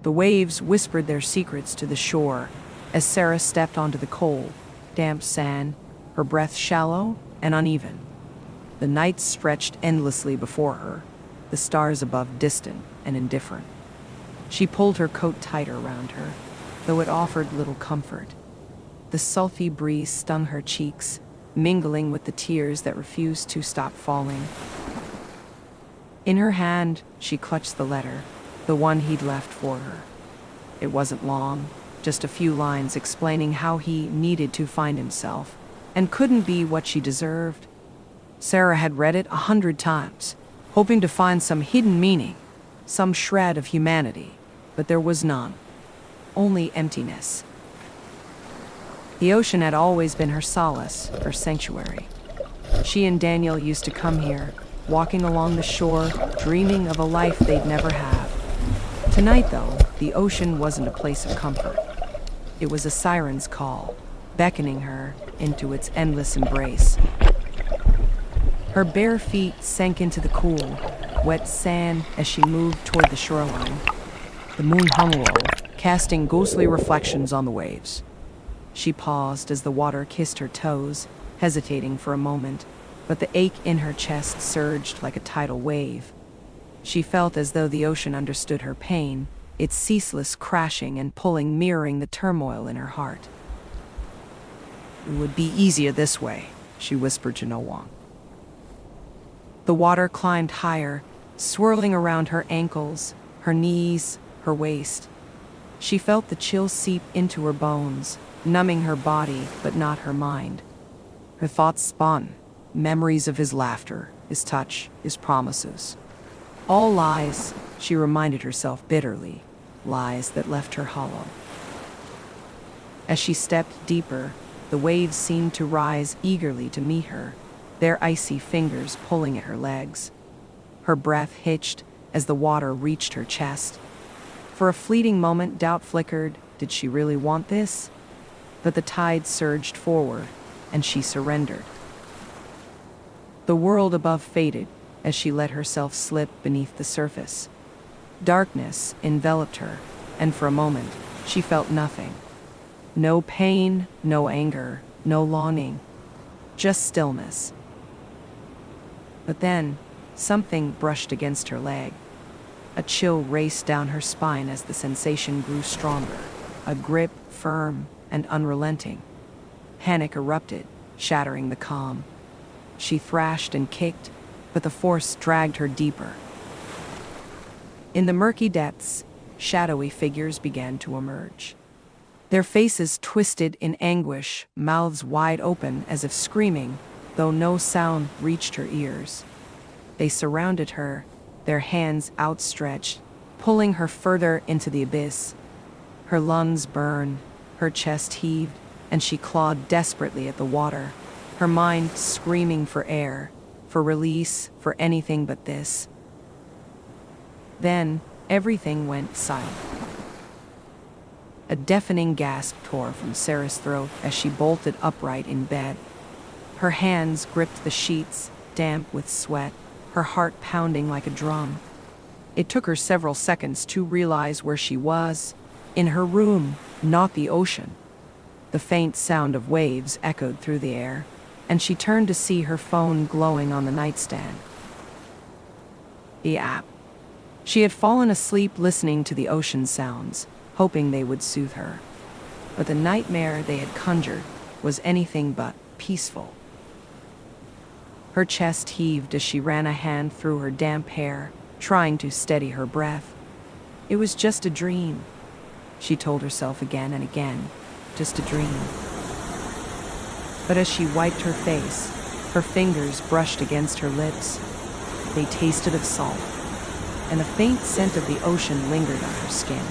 The waves whispered their secrets to the shore as Sarah stepped onto the cold, damp sand, her breath shallow and uneven. The night stretched endlessly before her, the stars above distant and indifferent. She pulled her coat tighter around her, though it offered little comfort. The sultry breeze stung her cheeks, mingling with the tears that refused to stop falling. In her hand, she clutched the letter, the one he'd left for her. It wasn't long, just a few lines explaining how he needed to find himself, and couldn't be what she deserved. Sarah had read it 100 times, hoping to find some hidden meaning, some shred of humanity, but there was none. Only emptiness. The ocean had always been her solace, her sanctuary. She and Daniel used to come here, walking along the shore, dreaming of a life they'd never have. Tonight, though, the ocean wasn't a place of comfort. It was a siren's call, beckoning her into its endless embrace. Her bare feet sank into the cool, wet sand as she moved toward the shoreline. The moon hung low, casting ghostly reflections on the waves. She paused as the water kissed her toes, hesitating for a moment, but the ache in her chest surged like a tidal wave. She felt as though the ocean understood her pain, its ceaseless crashing and pulling mirroring the turmoil in her heart. "It would be easier this way," she whispered to No Wang. The water climbed higher, swirling around her ankles, her knees, her waist. She felt the chill seep into her bones, numbing her body but not her mind. Her thoughts spun, memories of his laughter, his touch, his promises. All lies, she reminded herself bitterly, lies that left her hollow. As she stepped deeper, the waves seemed to rise eagerly to meet her, their icy fingers pulling at her legs. Her breath hitched as the water reached her chest. For a fleeting moment, doubt flickered. Did she really want this? But the tide surged forward, and she surrendered. The world above faded as she let herself slip beneath the surface. Darkness enveloped her, and for a moment, she felt nothing. No pain, no anger, no longing, just stillness. But then, something brushed against her leg. A chill raced down her spine as the sensation grew stronger, a grip firm and unrelenting. Panic erupted, shattering the calm. She thrashed and kicked, but the force dragged her deeper. In the murky depths, shadowy figures began to emerge. Their faces twisted in anguish, mouths wide open as if screaming, though no sound reached her ears. They surrounded her, their hands outstretched, pulling her further into the abyss. Her lungs burned, her chest heaved, and she clawed desperately at the water, her mind screaming for air, for release, for anything but this. Then, everything went silent. A deafening gasp tore from Sarah's throat as she bolted upright in bed. Her hands gripped the sheets, damp with sweat, her heart pounding like a drum. It took her several seconds to realize where she was, in her room, not the ocean. The faint sound of waves echoed through the air, and she turned to see her phone glowing on the nightstand. The app. She had fallen asleep listening to the ocean sounds, hoping they would soothe her. But the nightmare they had conjured was anything but peaceful. Her chest heaved as she ran a hand through her damp hair, trying to steady her breath. It was just a dream, she told herself again and again, just a dream. But as she wiped her face, her fingers brushed against her lips. They tasted of salt, and a faint scent of the ocean lingered on her skin.